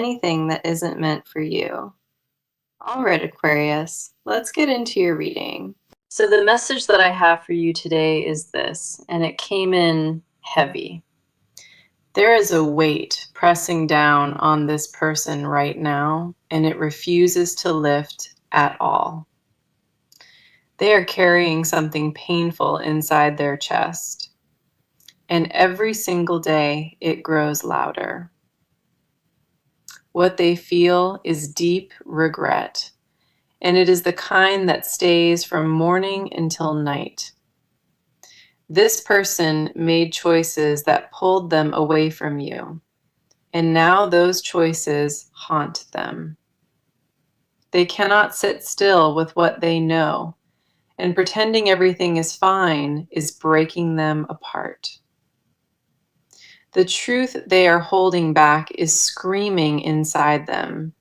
anything that isn't meant for you. All right, Aquarius, let's get into your reading. So the message that I have for you today is this, and it came in heavy. There is a weight pressing down on this person right now, and it refuses to lift at all. They are carrying something painful inside their chest, and every single day it grows louder. What they feel is deep regret, and it is the kind that stays from morning until night. This person made choices that pulled them away from you, and now those choices haunt them. They cannot sit still with what they know, and pretending everything is fine is breaking them apart. The truth they are holding back is screaming inside them,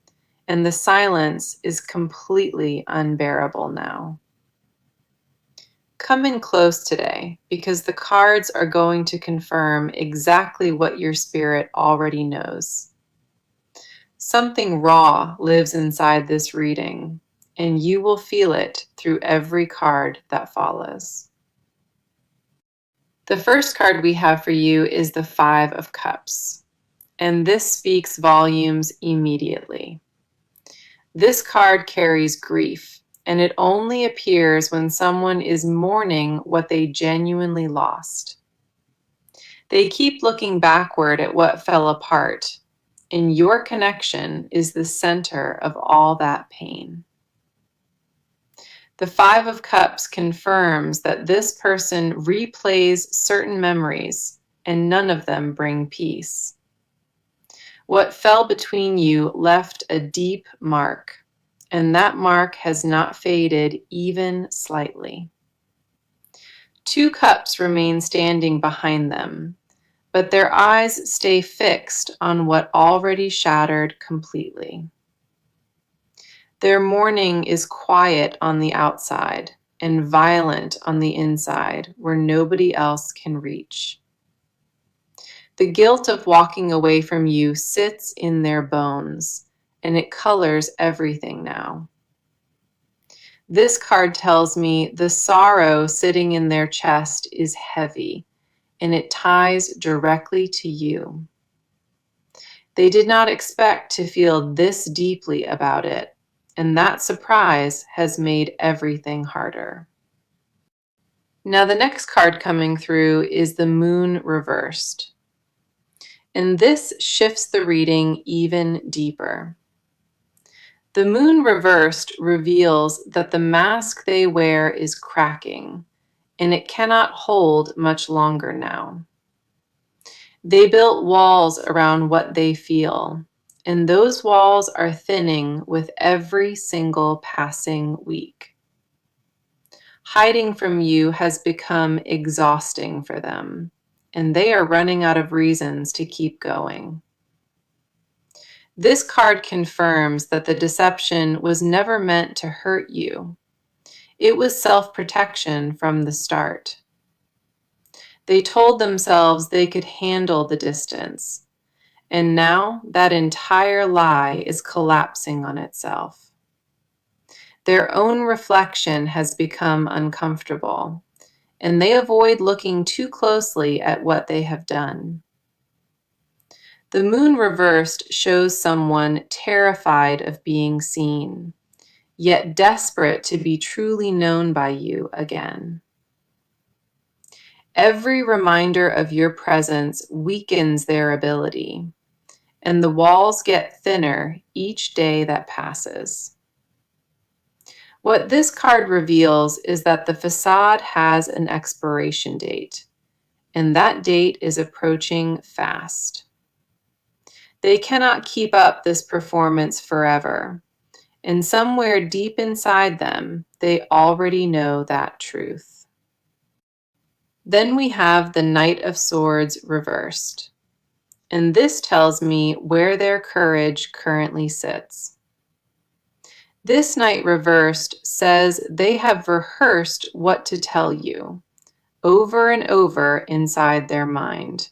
and the silence is completely unbearable now. Come in close today, because the cards are going to confirm exactly what your spirit already knows. Something raw lives inside this reading, and you will feel it through every card that follows. The first card we have for you is the Five of Cups, and this speaks volumes immediately. This card carries grief, and it only appears when someone is mourning what they genuinely lost. They keep looking backward at what fell apart, and your connection is the center of all that pain. The Five of Cups confirms that this person replays certain memories, and none of them bring peace. What fell between you left a deep mark, and that mark has not faded even slightly. Two cups remain standing behind them, but their eyes stay fixed on what already shattered completely. Their mourning is quiet on the outside and violent on the inside, where nobody else can reach. The guilt of walking away from you sits in their bones, and it colors everything now. This card tells me the sorrow sitting in their chest is heavy, and it ties directly to you. They did not expect to feel this deeply about it, and that surprise has made everything harder. Now the next card coming through is the Moon reversed, and this shifts the reading even deeper. The Moon reversed reveals that the mask they wear is cracking, and it cannot hold much longer now. They built walls around what they feel, and those walls are thinning with every single passing week. Hiding from you has become exhausting for them, and they are running out of reasons to keep going. This card confirms that the deception was never meant to hurt you. It was self-protection from the start. They told themselves they could handle the distance, and now that entire lie is collapsing on itself. Their own reflection has become uncomfortable, and they avoid looking too closely at what they have done. The Moon reversed shows someone terrified of being seen, yet desperate to be truly known by you again. Every reminder of your presence weakens their ability, and the walls get thinner each day that passes. What this card reveals is that the facade has an expiration date, and that date is approaching fast. They cannot keep up this performance forever, and somewhere deep inside them, they already know that truth. Then we have the Knight of Swords reversed, and this tells me where their courage currently sits. This Knight reversed says they have rehearsed what to tell you over and over inside their mind.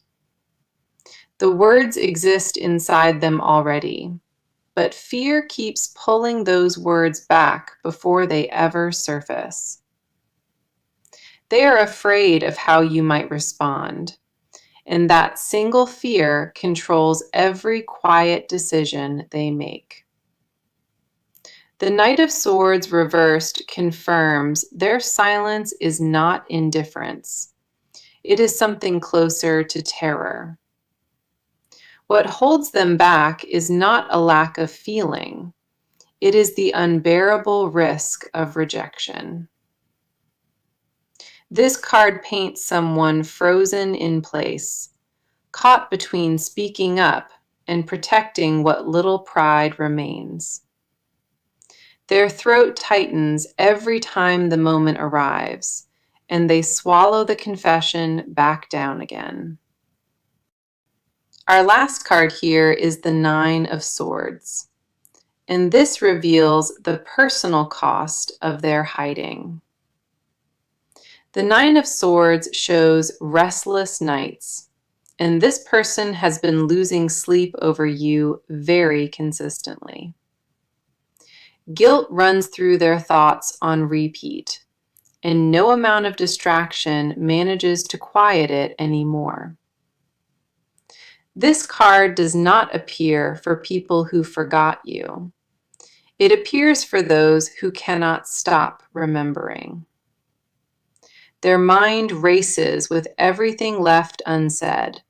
The words exist inside them already, but fear keeps pulling those words back before they ever surface. They are afraid of how you might respond, and that single fear controls every quiet decision they make. The Knight of Swords reversed confirms their silence is not indifference. It is something closer to terror. What holds them back is not a lack of feeling. It is the unbearable risk of rejection. This card paints someone frozen in place, caught between speaking up and protecting what little pride remains. Their throat tightens every time the moment arrives, and they swallow the confession back down again. Our last card here is the Nine of Swords, and this reveals the personal cost of their hiding. The Nine of Swords shows restless nights, and this person has been losing sleep over you very consistently. Guilt runs through their thoughts on repeat, and no amount of distraction manages to quiet it anymore. This card does not appear for people who forgot you. It appears for those who cannot stop remembering. Their mind races with everything left unsaid,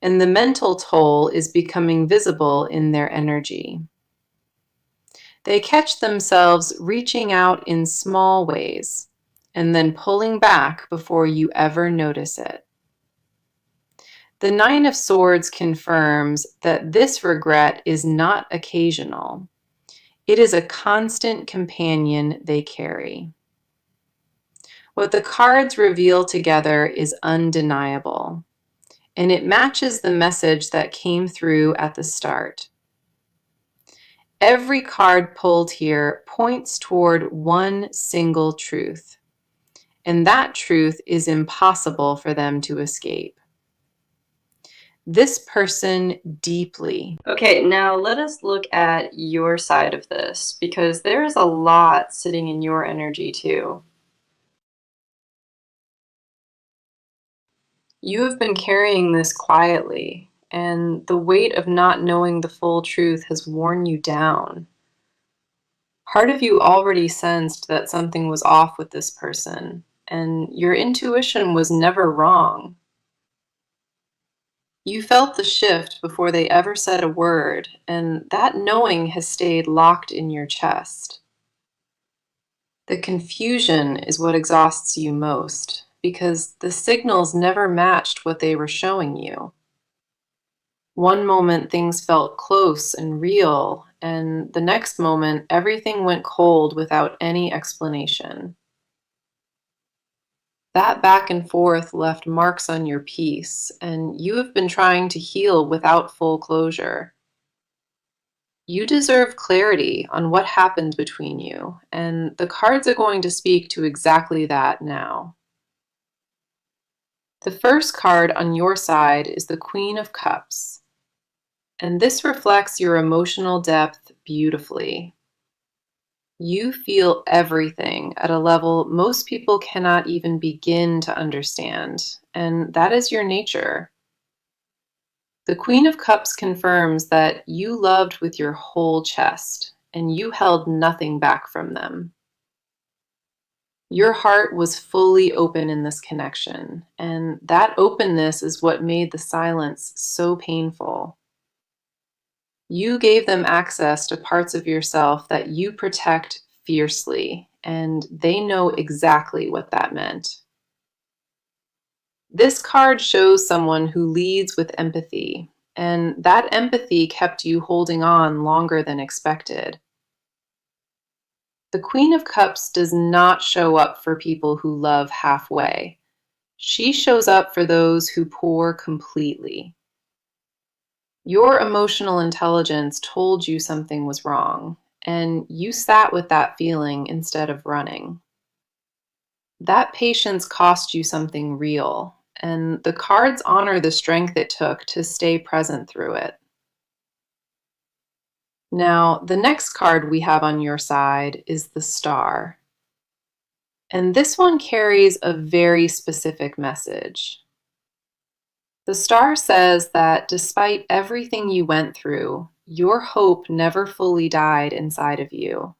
and the mental toll is becoming visible in their energy. They catch themselves reaching out in small ways and then pulling back before you ever notice it. The Nine of Swords confirms that this regret is not occasional. It is a constant companion they carry. What the cards reveal together is undeniable, and it matches the message that came through at the start. Every card pulled here points toward one single truth, and that truth is impossible for them to escape. This person deeply. Okay, now let us look at your side of this, because there's a lot sitting in your energy too. You have been carrying this quietly, and the weight of not knowing the full truth has worn you down. Part of you already sensed that something was off with this person, and your intuition was never wrong. You felt the shift before they ever said a word, and that knowing has stayed locked in your chest. The confusion is what exhausts you most, because the signals never matched what they were showing you. One moment things felt close and real, and the next moment everything went cold without any explanation. That back and forth left marks on your peace, and you have been trying to heal without full closure. You deserve clarity on what happened between you, and the cards are going to speak to exactly that now. The first card on your side is the Queen of Cups, and this reflects your emotional depth beautifully. You feel everything at a level most people cannot even begin to understand, and that is your nature. The Queen of Cups confirms that you loved with your whole chest, and you held nothing back from them. Your heart was fully open in this connection, and that openness is what made the silence so painful. You gave them access to parts of yourself that you protect fiercely, and they know exactly what that meant. This card shows someone who leads with empathy, and that empathy kept you holding on longer than expected. The Queen of Cups does not show up for people who love halfway. She shows up for those who pour completely. Your emotional intelligence told you something was wrong, and you sat with that feeling instead of running. That patience cost you something real, and the cards honor the strength it took to stay present through it. Now, the next card we have on your side is the Star. And this one carries a very specific message. The Star says that despite everything you went through, your hope never fully died inside of you.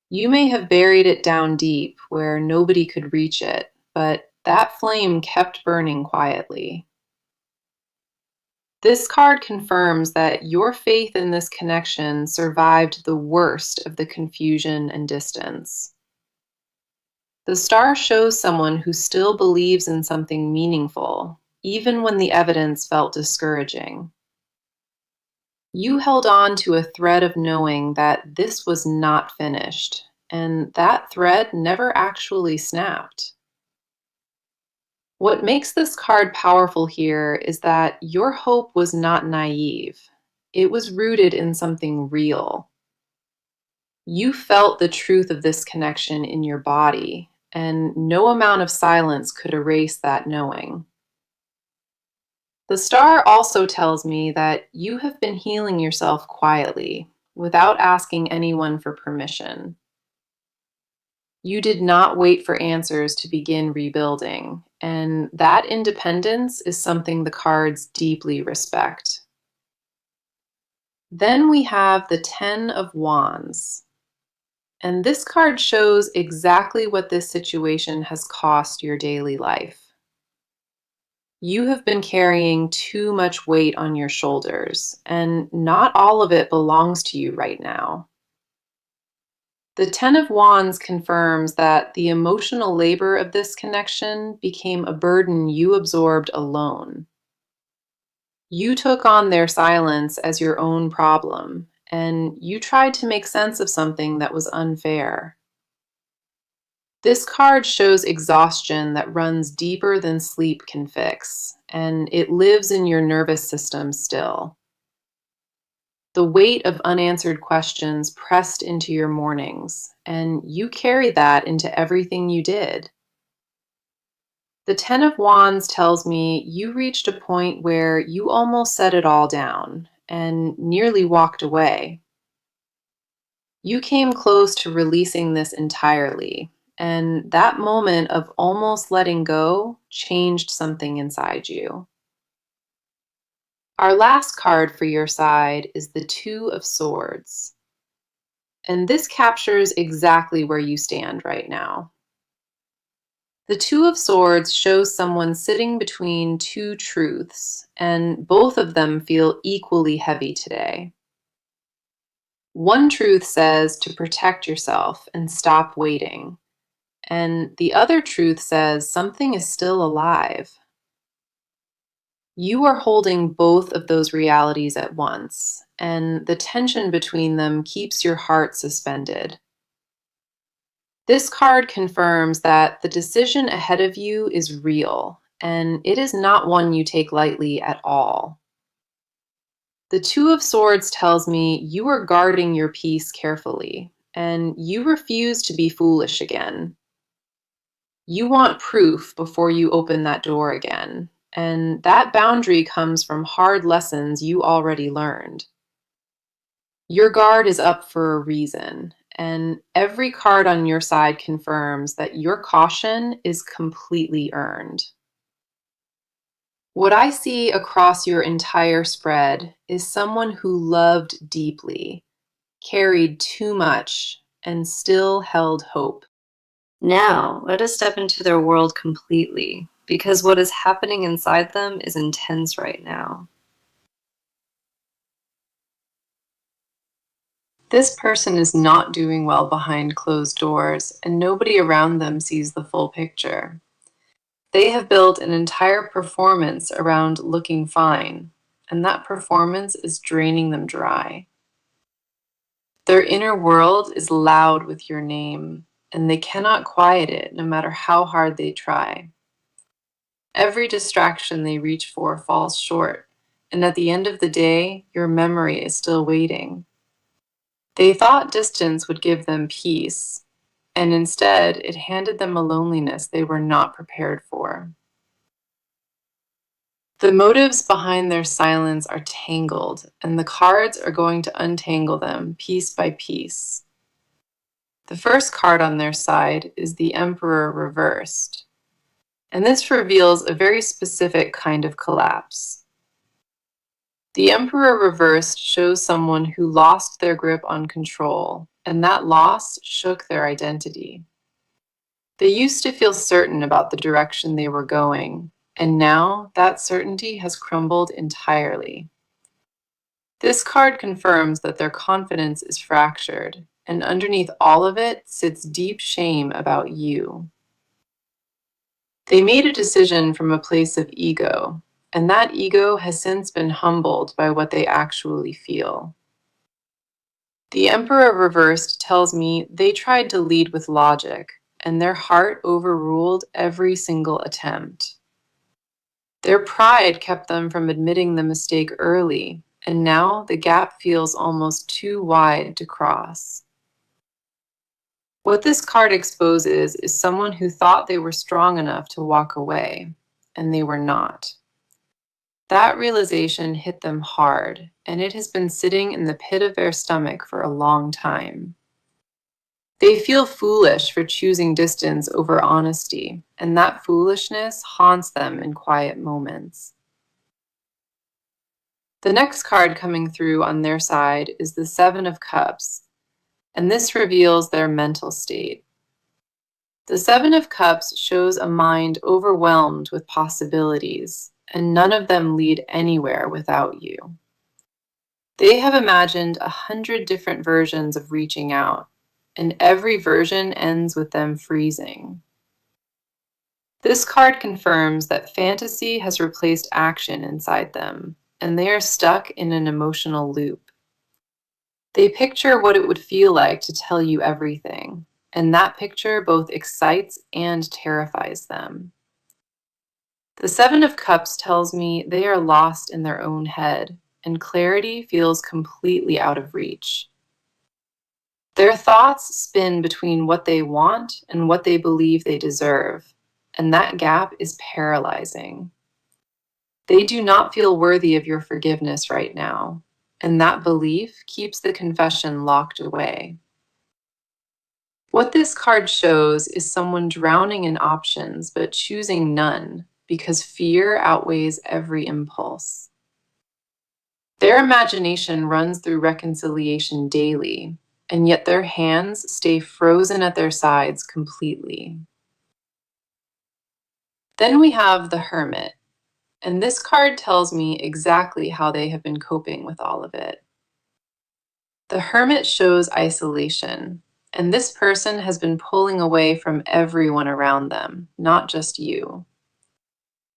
You may have buried it down deep where nobody could reach it, but that flame kept burning quietly. This card confirms that your faith in this connection survived the worst of the confusion and distance. The Star shows someone who still believes in something meaningful, even when the evidence felt discouraging. You held on to a thread of knowing that this was not finished, and that thread never actually snapped. What makes this card powerful here is that your hope was not naive. It was rooted in something real. You felt the truth of this connection in your body, and no amount of silence could erase that knowing. The Star also tells me that you have been healing yourself quietly, without asking anyone for permission. You did not wait for answers to begin rebuilding, and that independence is something the cards deeply respect. Then we have the Ten of Wands, and this card shows exactly what this situation has cost your daily life. You have been carrying too much weight on your shoulders, and not all of it belongs to you right now. The Ten of Wands confirms that the emotional labor of this connection became a burden you absorbed alone. You took on their silence as your own problem, and you tried to make sense of something that was unfair. This card shows exhaustion that runs deeper than sleep can fix, and it lives in your nervous system still. The weight of unanswered questions pressed into your mornings, and you carried that into everything you did. The Ten of Wands tells me you reached a point where you almost set it all down and nearly walked away. You came close to releasing this entirely, and that moment of almost letting go changed something inside you. Our last card for your side is the Two of Swords. And this captures exactly where you stand right now. The Two of Swords shows someone sitting between two truths, and both of them feel equally heavy today. One truth says to protect yourself and stop waiting, and the other truth says something is still alive. You are holding both of those realities at once, and the tension between them keeps your heart suspended. This card confirms that the decision ahead of you is real, and it is not one you take lightly at all. The Two of Swords tells me you are guarding your peace carefully, and you refuse to be foolish again. You want proof before you open that door again, and that boundary comes from hard lessons you already learned. Your guard is up for a reason, and every card on your side confirms that your caution is completely earned. What I see across your entire spread is someone who loved deeply, carried too much, and still held hope. Now, let us step into their world completely, because what is happening inside them is intense right now. This person is not doing well behind closed doors, and nobody around them sees the full picture. They have built an entire performance around looking fine, and that performance is draining them dry. Their inner world is loud with your name, and they cannot quiet it no matter how hard they try. Every distraction they reach for falls short, and at the end of the day, your memory is still waiting. They thought distance would give them peace, and instead it handed them a loneliness they were not prepared for. The motives behind their silence are tangled, and the cards are going to untangle them piece by piece. The first card on their side is the Emperor reversed, and this reveals a very specific kind of collapse. The Emperor reversed shows someone who lost their grip on control, and that loss shook their identity. They used to feel certain about the direction they were going, and now that certainty has crumbled entirely. This card confirms that their confidence is fractured, and underneath all of it sits deep shame about you. They made a decision from a place of ego, and that ego has since been humbled by what they actually feel. The Emperor reversed tells me they tried to lead with logic, and their heart overruled every single attempt. Their pride kept them from admitting the mistake early, and now the gap feels almost too wide to cross. What this card exposes is someone who thought they were strong enough to walk away, and they were not. That realization hit them hard, and it has been sitting in the pit of their stomach for a long time. They feel foolish for choosing distance over honesty, and that foolishness haunts them in quiet moments. The next card coming through on their side is the Seven of Cups, and this reveals their mental state. The Seven of Cups shows a mind overwhelmed with possibilities, and none of them lead anywhere without you. They have imagined 100 different versions of reaching out, and every version ends with them freezing. This card confirms that fantasy has replaced action inside them, and they are stuck in an emotional loop. They picture what it would feel like to tell you everything, and that picture both excites and terrifies them. The Seven of Cups tells me they are lost in their own head, and clarity feels completely out of reach. Their thoughts spin between what they want and what they believe they deserve, and that gap is paralyzing. They do not feel worthy of your forgiveness right now, and that belief keeps the confession locked away. What this card shows is someone drowning in options but choosing none because fear outweighs every impulse. Their imagination runs through reconciliation daily, and yet their hands stay frozen at their sides completely. Then we have the Hermit, and this card tells me exactly how they have been coping with all of it. The Hermit shows isolation, and this person has been pulling away from everyone around them, not just you.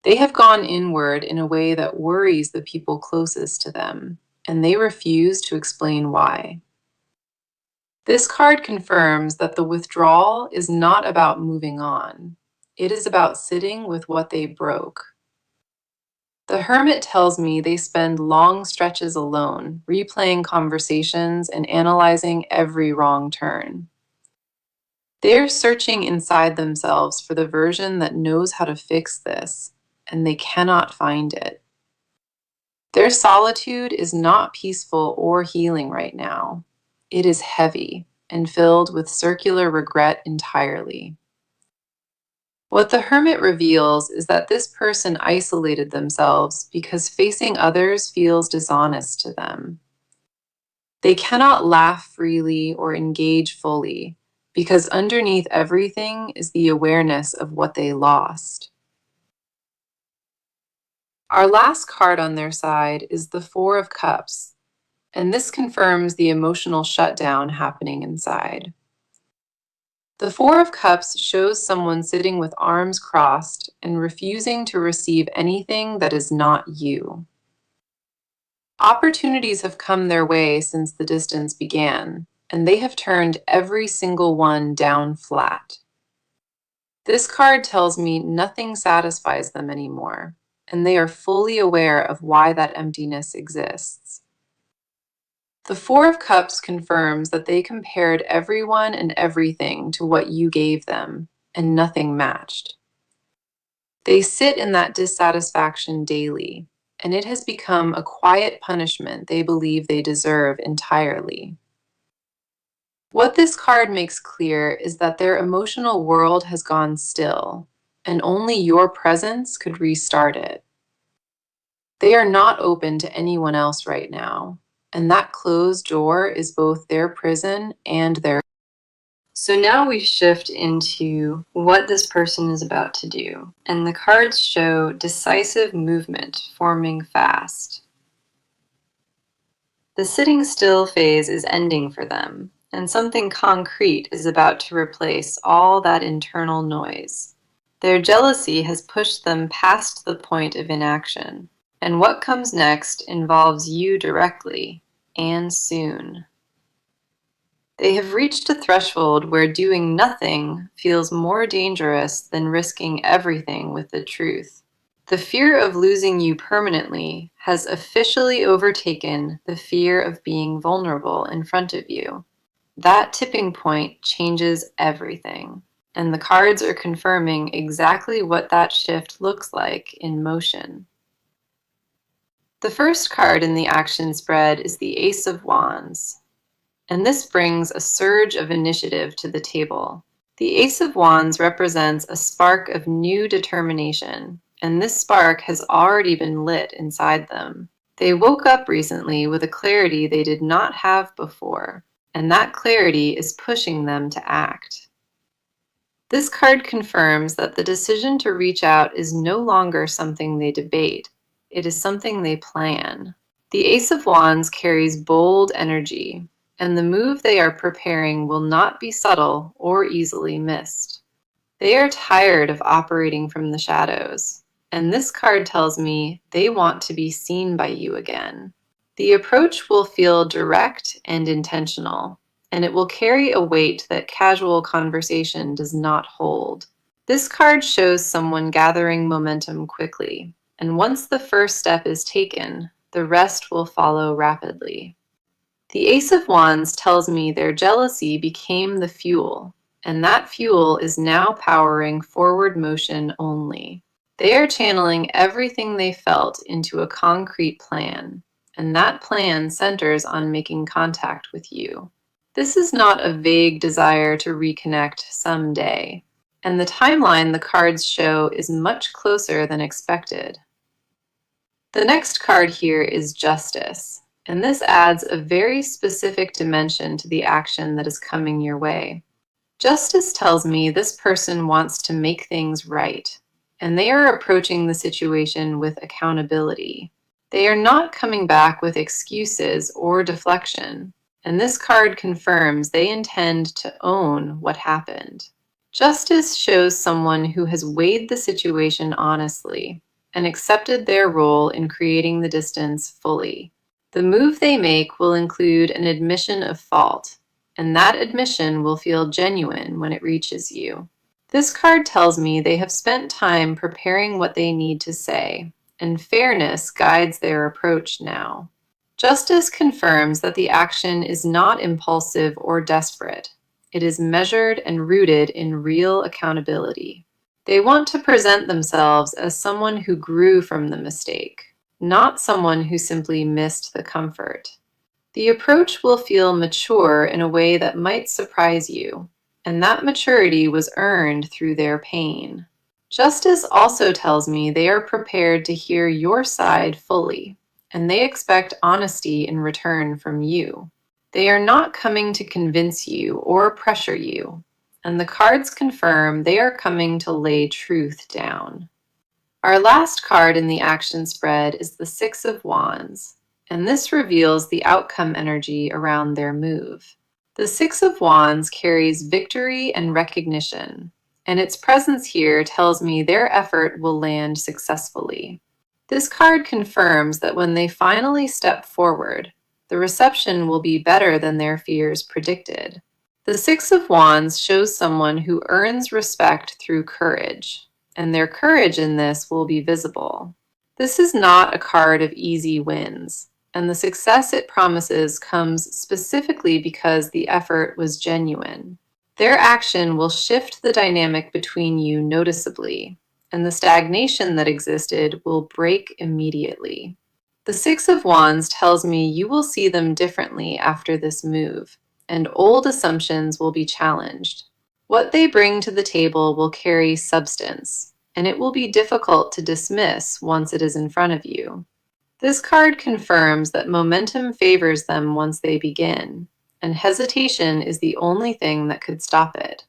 They have gone inward in a way that worries the people closest to them, and they refuse to explain why. This card confirms that the withdrawal is not about moving on. It is about sitting with what they broke. The Hermit tells me they spend long stretches alone, replaying conversations and analyzing every wrong turn. They're searching inside themselves for the version that knows how to fix this, and they cannot find it. Their solitude is not peaceful or healing right now. It is heavy and filled with circular regret entirely. What the Hermit reveals is that this person isolated themselves because facing others feels dishonest to them. They cannot laugh freely or engage fully because underneath everything is the awareness of what they lost. Our last card on their side is the Four of Cups, and this confirms the emotional shutdown happening inside. The Four of Cups shows someone sitting with arms crossed and refusing to receive anything that is not you. Opportunities have come their way since the distance began, and they have turned every single one down flat. This card tells me nothing satisfies them anymore, and they are fully aware of why that emptiness exists. The Four of Cups confirms that they compared everyone and everything to what you gave them, and nothing matched. They sit in that dissatisfaction daily, and it has become a quiet punishment they believe they deserve entirely. What this card makes clear is that their emotional world has gone still, and only your presence could restart it. They are not open to anyone else right now, and that closed door is both their prison and their. So now we shift into what this person is about to do, and the cards show decisive movement forming fast. The sitting still phase is ending for them, and something concrete is about to replace all that internal noise. Their jealousy has pushed them past the point of inaction, and what comes next involves you directly, and soon. They have reached a threshold where doing nothing feels more dangerous than risking everything with the truth. The fear of losing you permanently has officially overtaken the fear of being vulnerable in front of you. That tipping point changes everything, and the cards are confirming exactly what that shift looks like in motion. The first card in the action spread is the Ace of Wands, and this brings a surge of initiative to the table. The Ace of Wands represents a spark of new determination, and this spark has already been lit inside them. They woke up recently with a clarity they did not have before, and that clarity is pushing them to act. This card confirms that the decision to reach out is no longer something they debate, it is something they plan. The Ace of Wands carries bold energy, and the move they are preparing will not be subtle or easily missed. They are tired of operating from the shadows, and this card tells me they want to be seen by you again. The approach will feel direct and intentional, and it will carry a weight that casual conversation does not hold. This card shows someone gathering momentum quickly, and once the first step is taken, the rest will follow rapidly. The Ace of Wands tells me their jealousy became the fuel, and that fuel is now powering forward motion only. They are channeling everything they felt into a concrete plan, and that plan centers on making contact with you. This is not a vague desire to reconnect someday, and the timeline the cards show is much closer than expected. The next card here is Justice, and this adds a very specific dimension to the action that is coming your way. Justice tells me this person wants to make things right, and they are approaching the situation with accountability. They are not coming back with excuses or deflection, and this card confirms they intend to own what happened. Justice shows someone who has weighed the situation honestly and accepted their role in creating the distance fully. The move they make will include an admission of fault, and that admission will feel genuine when it reaches you. This card tells me they have spent time preparing what they need to say, and fairness guides their approach now. Justice confirms that the action is not impulsive or desperate. It is measured and rooted in real accountability. They want to present themselves as someone who grew from the mistake, not someone who simply missed the comfort. The approach will feel mature in a way that might surprise you, and that maturity was earned through their pain. Justice also tells me they are prepared to hear your side fully, and they expect honesty in return from you. They are not coming to convince you or pressure you, and the cards confirm they are coming to lay truth down. Our last card in the action spread is the Six of Wands, and this reveals the outcome energy around their move. The Six of Wands carries victory and recognition, and its presence here tells me their effort will land successfully. This card confirms that when they finally step forward, the reception will be better than their fears predicted. The Six of Wands shows someone who earns respect through courage, and their courage in this will be visible. This is not a card of easy wins, and the success it promises comes specifically because the effort was genuine. Their action will shift the dynamic between you noticeably, and the stagnation that existed will break immediately. The Six of Wands tells me you will see them differently after this move, and old assumptions will be challenged. What they bring to the table will carry substance, and it will be difficult to dismiss once it is in front of you. This card confirms that momentum favors them once they begin, and hesitation is the only thing that could stop it.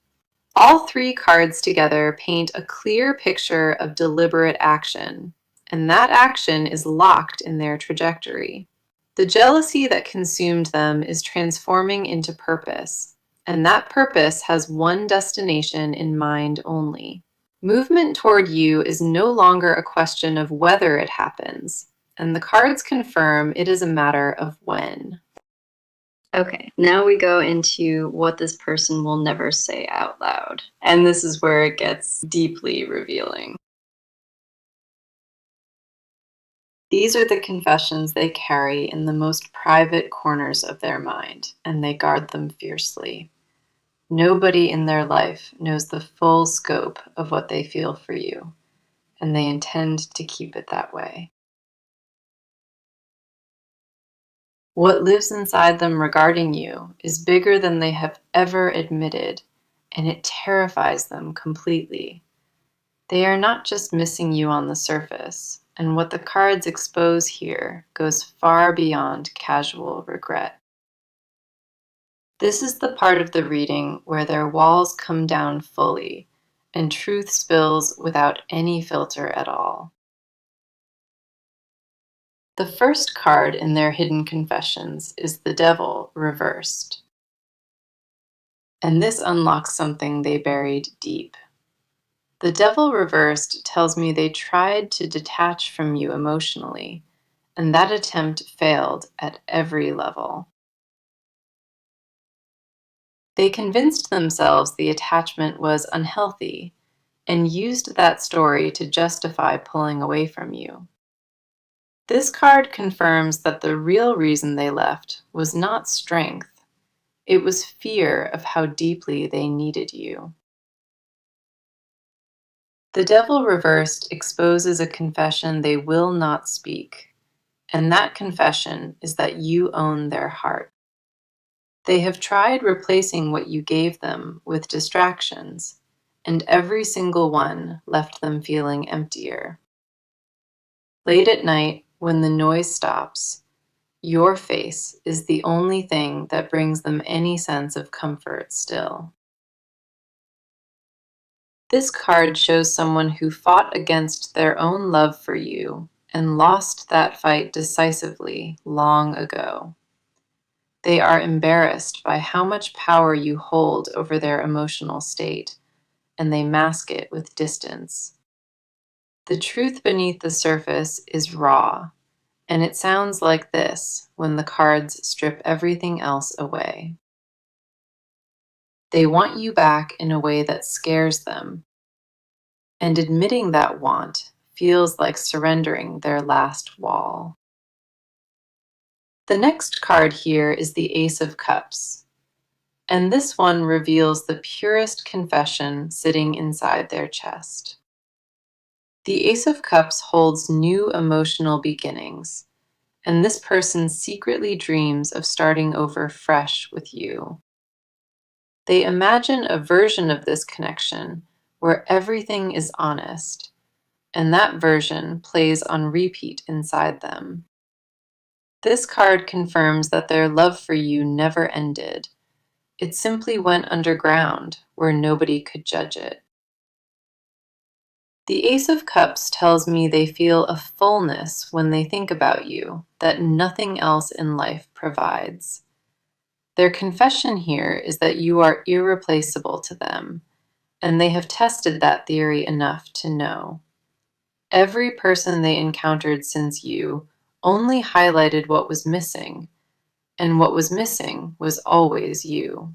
All three cards together paint a clear picture of deliberate action, and that action is locked in their trajectory. The jealousy that consumed them is transforming into purpose, and that purpose has one destination in mind only. Movement toward you is no longer a question of whether it happens, and the cards confirm it is a matter of when. Okay, now we go into what this person will never say out loud. And this is where it gets deeply revealing. These are the confessions they carry in the most private corners of their mind, and they guard them fiercely. Nobody in their life knows the full scope of what they feel for you, and they intend to keep it that way. What lives inside them regarding you is bigger than they have ever admitted, and it terrifies them completely. They are not just missing you on the surface, and what the cards expose here goes far beyond casual regret. This is the part of the reading where their walls come down fully, and truth spills without any filter at all. The first card in their hidden confessions is the Devil reversed. And this unlocks something they buried deep. The Devil reversed tells me they tried to detach from you emotionally, and that attempt failed at every level. They convinced themselves the attachment was unhealthy and used that story to justify pulling away from you. This card confirms that the real reason they left was not strength. It was fear of how deeply they needed you. The Devil reversed exposes a confession they will not speak, and that confession is that you own their heart. They have tried replacing what you gave them with distractions, and every single one left them feeling emptier. Late at night, when the noise stops, your face is the only thing that brings them any sense of comfort still. This card shows someone who fought against their own love for you and lost that fight decisively long ago. They are embarrassed by how much power you hold over their emotional state, and they mask it with distance. The truth beneath the surface is raw, and it sounds like this when the cards strip everything else away. They want you back in a way that scares them, and admitting that want feels like surrendering their last wall. The next card here is the Ace of Cups, and this one reveals the purest confession sitting inside their chest. The Ace of Cups holds new emotional beginnings, and this person secretly dreams of starting over fresh with you. They imagine a version of this connection where everything is honest, and that version plays on repeat inside them. This card confirms that their love for you never ended. It simply went underground where nobody could judge it. The Ace of Cups tells me they feel a fullness when they think about you that nothing else in life provides. Their confession here is that you are irreplaceable to them, and they have tested that theory enough to know. Every person they encountered since you only highlighted what was missing, and what was missing was always you.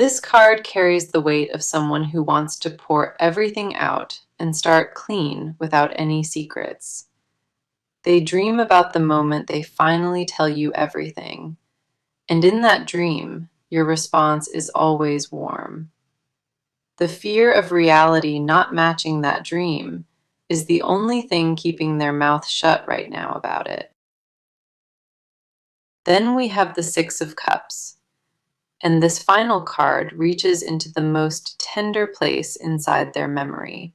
This card carries the weight of someone who wants to pour everything out and start clean without any secrets. They dream about the moment they finally tell you everything, and in that dream, your response is always warm. The fear of reality not matching that dream is the only thing keeping their mouth shut right now about it. Then we have the Six of Cups, and this final card reaches into the most tender place inside their memory.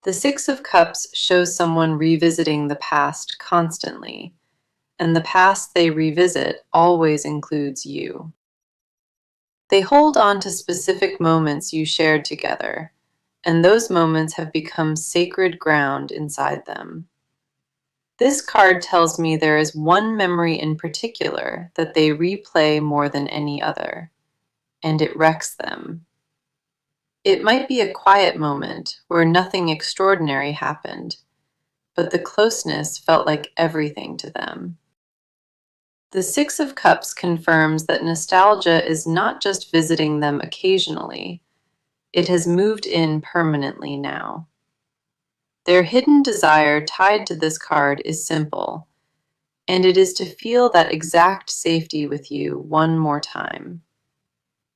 The Six of Cups shows someone revisiting the past constantly, and the past they revisit always includes you. They hold on to specific moments you shared together, and those moments have become sacred ground inside them. This card tells me there is one memory in particular that they replay more than any other, and it wrecks them. It might be a quiet moment where nothing extraordinary happened, but the closeness felt like everything to them. The Six of Cups confirms that nostalgia is not just visiting them occasionally, it has moved in permanently now. Their hidden desire tied to this card is simple, and it is to feel that exact safety with you one more time.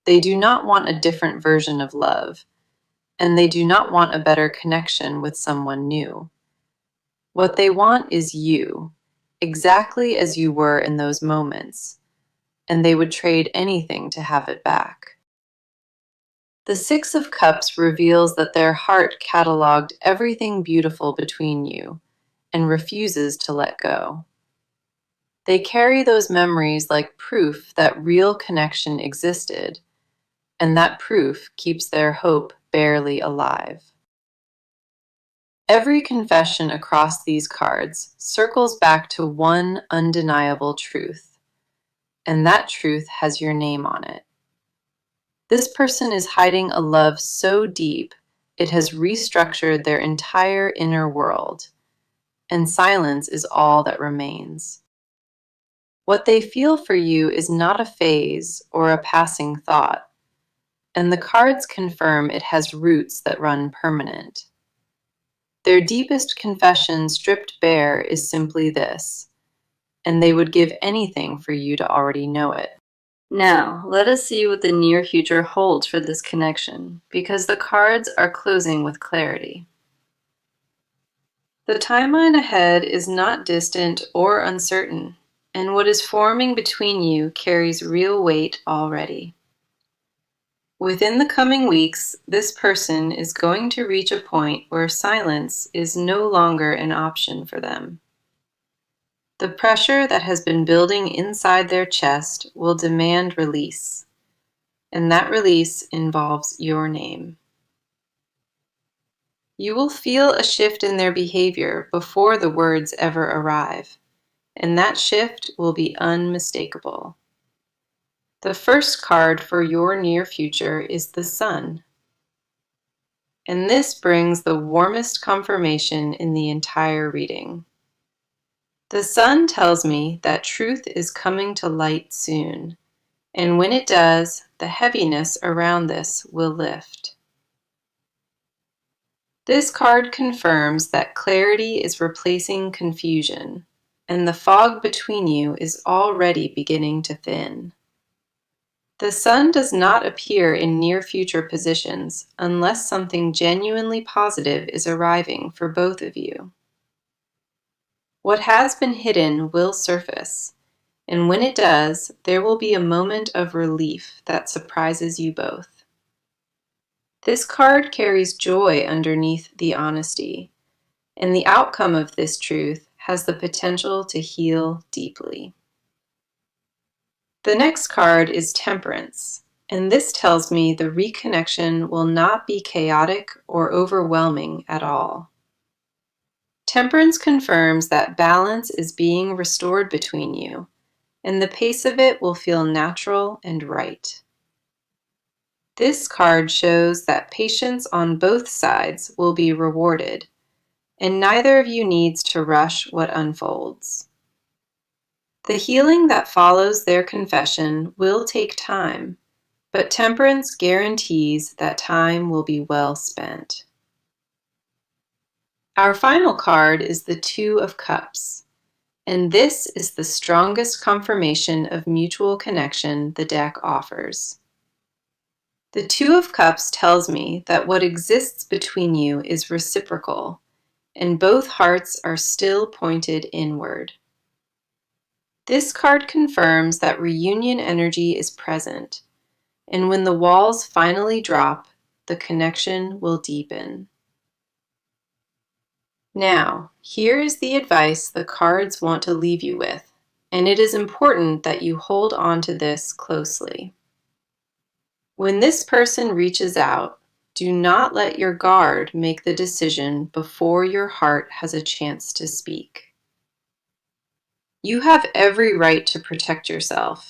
They do not want a different version of love, and they do not want a better connection with someone new. What they want is you, exactly as you were in those moments, and they would trade anything to have it back. The Six of Cups reveals that their heart cataloged everything beautiful between you and refuses to let go. They carry those memories like proof that real connection existed, and that proof keeps their hope barely alive. Every confession across these cards circles back to one undeniable truth, and that truth has your name on it. This person is hiding a love so deep it has restructured their entire inner world, and silence is all that remains. What they feel for you is not a phase or a passing thought, and the cards confirm it has roots that run permanent. Their deepest confession stripped bare is simply this, and they would give anything for you to already know it. Now, let us see what the near future holds for this connection, because the cards are closing with clarity. The timeline ahead is not distant or uncertain, and what is forming between you carries real weight already. Within the coming weeks, this person is going to reach a point where silence is no longer an option for them. The pressure that has been building inside their chest will demand release, and that release involves your name. You will feel a shift in their behavior before the words ever arrive, and that shift will be unmistakable. The first card for your near future is the Sun, and this brings the warmest confirmation in the entire reading. The Sun tells me that truth is coming to light soon, and when it does, the heaviness around this will lift. This card confirms that clarity is replacing confusion, and the fog between you is already beginning to thin. The Sun does not appear in near future positions unless something genuinely positive is arriving for both of you. What has been hidden will surface, and when it does, there will be a moment of relief that surprises you both. This card carries joy underneath the honesty, and the outcome of this truth has the potential to heal deeply. The next card is Temperance, and this tells me the reconnection will not be chaotic or overwhelming at all. Temperance confirms that balance is being restored between you, and the pace of it will feel natural and right. This card shows that patience on both sides will be rewarded, and neither of you needs to rush what unfolds. The healing that follows their confession will take time, but Temperance guarantees that time will be well spent. Our final card is the Two of Cups, and this is the strongest confirmation of mutual connection the deck offers. The Two of Cups tells me that what exists between you is reciprocal, and both hearts are still pointed inward. This card confirms that reunion energy is present, and when the walls finally drop, the connection will deepen. Now, here is the advice the cards want to leave you with, and it is important that you hold on to this closely. When this person reaches out, do not let your guard make the decision before your heart has a chance to speak. You have every right to protect yourself,